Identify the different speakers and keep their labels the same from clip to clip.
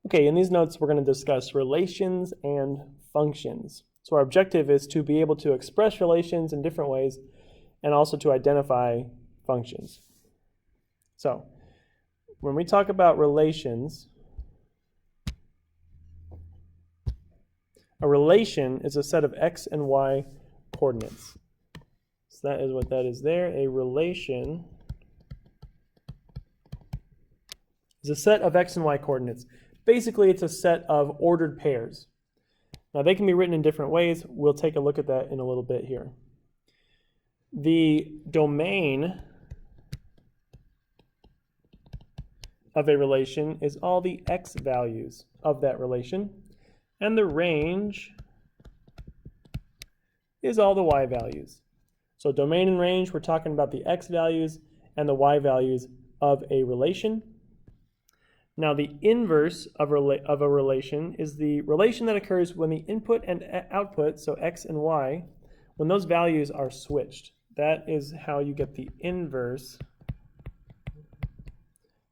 Speaker 1: Okay, in these notes, we're going to discuss relations and functions. So our objective is to be able to express relations in different ways and also to identify functions. So when we talk about relations, a relation is a set of x and y coordinates. So that is what that is there. A relation is a set of x and y coordinates. Basically, it's a set of ordered pairs. Now, they can be written in different ways. We'll take a look at that in a little bit here. The domain of a relation is all the x values of that relation, and the range is all the y values. So domain and range, we're talking about the x values and the y values of a relation. Now, the inverse of a relation is the relation that occurs when the input and output, so x and y, when those values are switched. That is how you get the inverse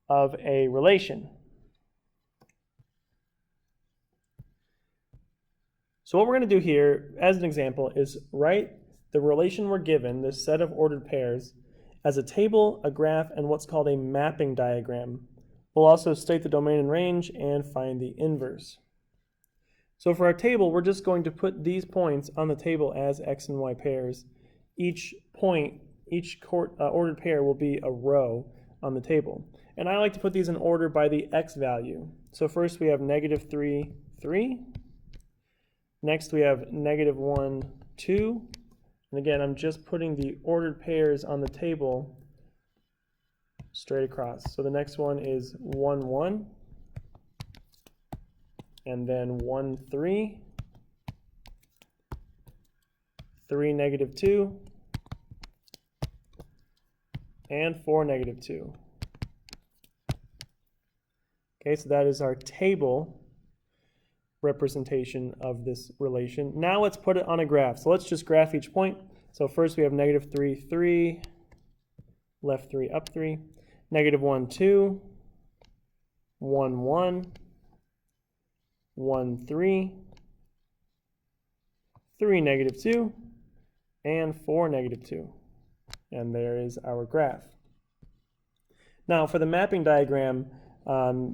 Speaker 1: of a relation. So what we're going to do here, as an example, is write the relation we're given, this set of ordered pairs, as a table, a graph, and what's called a mapping diagram. We'll also state the domain and range and find the inverse. So for our table, we're just going to put these points on the table as x and y pairs. Each point, each ordered pair will be a row on the table. And I like to put these in order by the x value. So first we have -3, 3. Next we have -1, 2. And again, I'm just putting the ordered pairs on the table straight across. So the next one is 1, 1, and then 1, 3, 3, -2, and 4, -2. Okay, so that is our table representation of this relation. Now let's put it on a graph. So let's just graph each point. So first we have -3, 3, left 3, up 3. -1, 2, 1, 1, 1, 3, 3, -2, and 4, -2. And there is our graph. Now for the mapping diagram,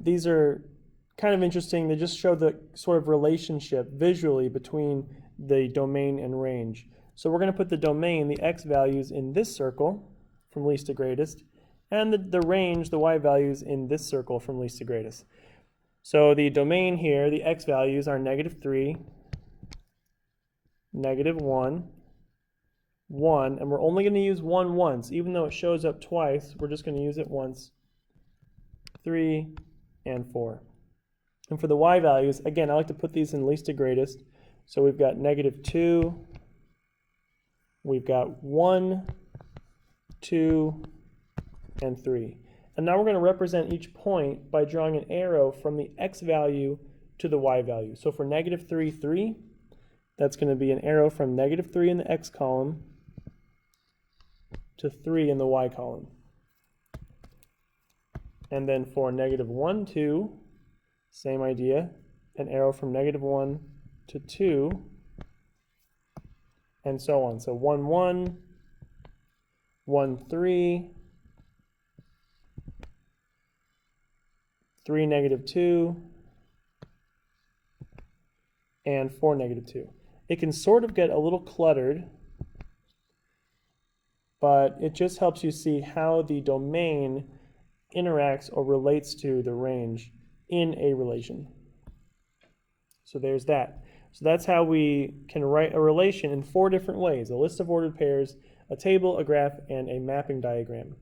Speaker 1: these are kind of interesting. They just show the sort of relationship visually between the domain and range. So we're going to put the domain, the x values, in this circle from least to greatest, and the range, the y values, in this circle from least to greatest. So the domain here, the x values are -3, -1, 1, and we're only going to use 1 once. Even though it shows up twice, we're just going to use it once, 3, and 4. And for the y values, again, I like to put these in least to greatest. So we've got -2, we've got 1, 2, and 3. And now we're going to represent each point by drawing an arrow from the x value to the y value. So for -3, 3, that's going to be an arrow from -3 in the x column to 3 in the y column. And then for -1, 2, same idea, an arrow from -1 to 2, and so on. So 1, 1, 1, 3, 3, -2, and 4, -2. It can sort of get a little cluttered, but it just helps you see how the domain interacts or relates to the range in a relation. So there's that. So that's how we can write a relation in 4 different ways: a list of ordered pairs, a table, a graph, and a mapping diagram.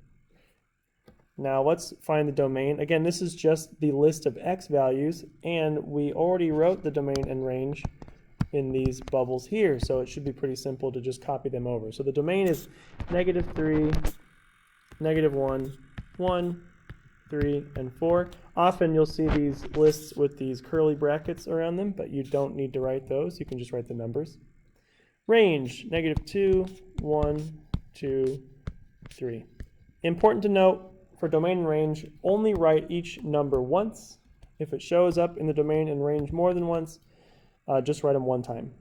Speaker 1: Now let's find the domain. Again, this is just the list of x values, and we already wrote the domain and range in these bubbles here, so it should be pretty simple to just copy them over. So the domain is -3, -1, 1, 3, and 4. Often you'll see these lists with these curly brackets around them, but you don't need to write those. You can just write the numbers. Range, -2, 1, 2, 3. Important to note, for domain and range, only write each number once If it shows up in the domain and range more than once, just write them one time.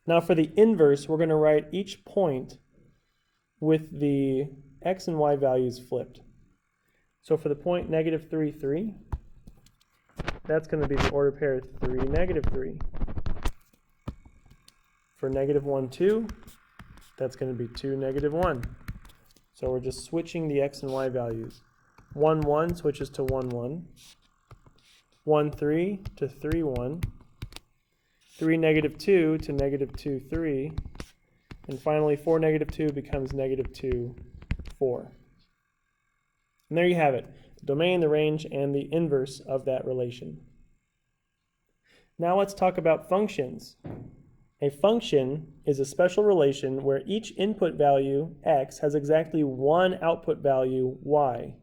Speaker 1: Now for the inverse, we're going to write each point with the x and y values flipped. So for the point -3, 3, that's going to be the order pair 3, -3. For -1, 2, that's going to be 2, -1. So we're just switching the x and y values. 1, 1 switches to 1, 1. 1, 3 to 3, 1. 3, -2 to -2, 3. And finally, 4, -2 becomes -2, 4. And there you have it, the domain, the range, and the inverse of that relation. Now let's talk about functions. A function is a special relation where each input value, x, has exactly one output value, y.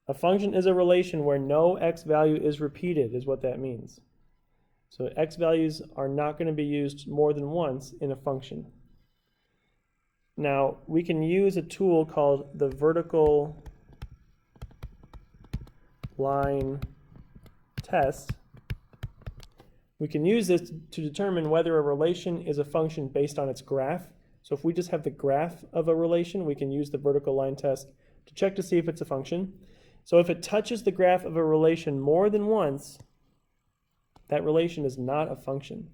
Speaker 1: A function is a relation where no x value is repeated, is what that means. So x values are not going to be used more than once in a function. Now, we can use a tool called the vertical line test. We can use this to determine whether a relation is a function based on its graph. So if we just have the graph of a relation, we can use the vertical line test to check to see if it's a function. So if it touches the graph of a relation more than once, that relation is not a function.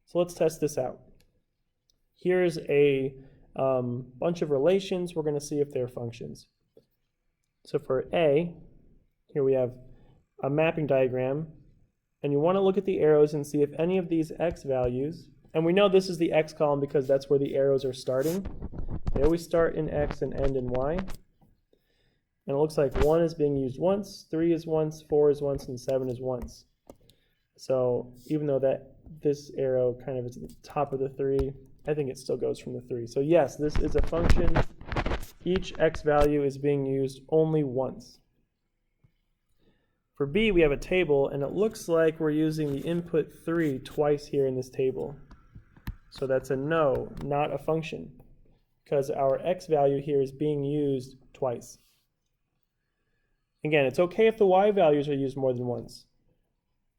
Speaker 1: So let's test this out. Here's a bunch of relations. We're going to see if they're functions. So for A, here we have a mapping diagram, and you want to look at the arrows and see if any of these x values, and we know this is the x column because that's where the arrows are starting. They always start in x and end in y. And it looks like 1 is being used once, 3 is once, 4 is once, and 7 is once. So even though this arrow kind of is at the top of the 3, I think it still goes from the 3. So yes, this is a function. Each x value is being used only once. For B, we have a table, and it looks like we're using the input 3 twice here in this table. So that's a no, not a function, because our x value here is being used twice. Again, it's okay if the y values are used more than once.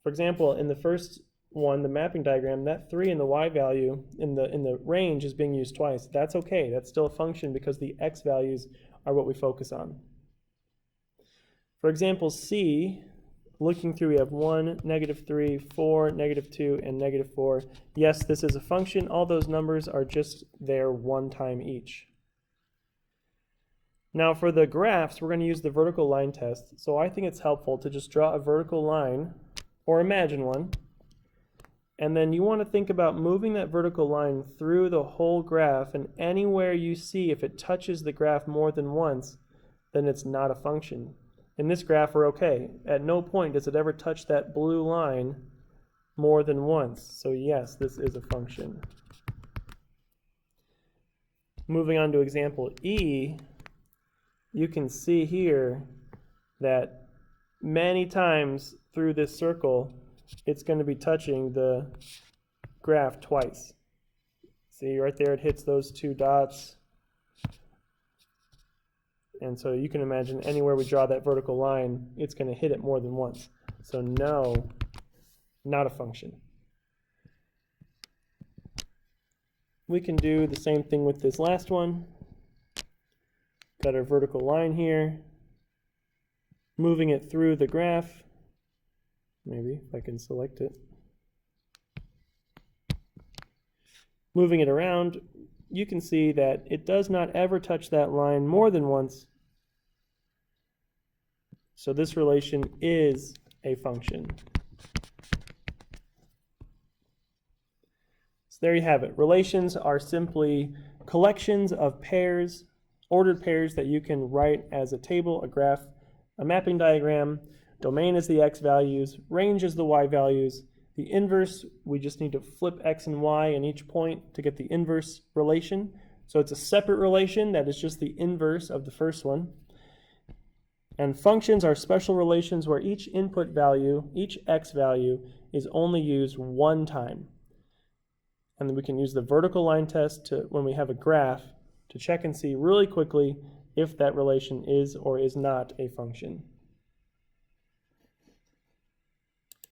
Speaker 1: For example, in the first one, the mapping diagram, that 3 in the y value in the range is being used twice. That's okay. That's still a function because the x values are what we focus on. For example, C, looking through, we have 1, -3, 4, -2, and -4. Yes, this is a function. All those numbers are just there one time each. Now for the graphs, we're going to use the vertical line test. So I think it's helpful to just draw a vertical line, or imagine one, and then you want to think about moving that vertical line through the whole graph, and anywhere you see if it touches the graph more than once, then it's not a function. In this graph, we're okay. At no point does it ever touch that blue line more than once. So yes, this is a function. Moving on to example E, you can see here that many times through this circle, it's going to be touching the graph twice. See right there, it hits those two dots. And so you can imagine anywhere we draw that vertical line, it's going to hit it more than once. So no, not a function. We can do the same thing with this last one. Got our vertical line here. Moving it through the graph. Maybe if I can select it. Moving it around, you can see that it does not ever touch that line more than once. So this relation is a function. So there you have it. Relations are simply collections of pairs, ordered pairs that you can write as a table, a graph, a mapping diagram. Domain is the x values, range is the y values. The inverse, we just need to flip x and y in each point to get the inverse relation. So it's a separate relation that is just the inverse of the first one. And functions are special relations where each input value, each x value, is only used one time. And then we can use the vertical line test to, when we have a graph, to check and see really quickly if that relation is or is not a function.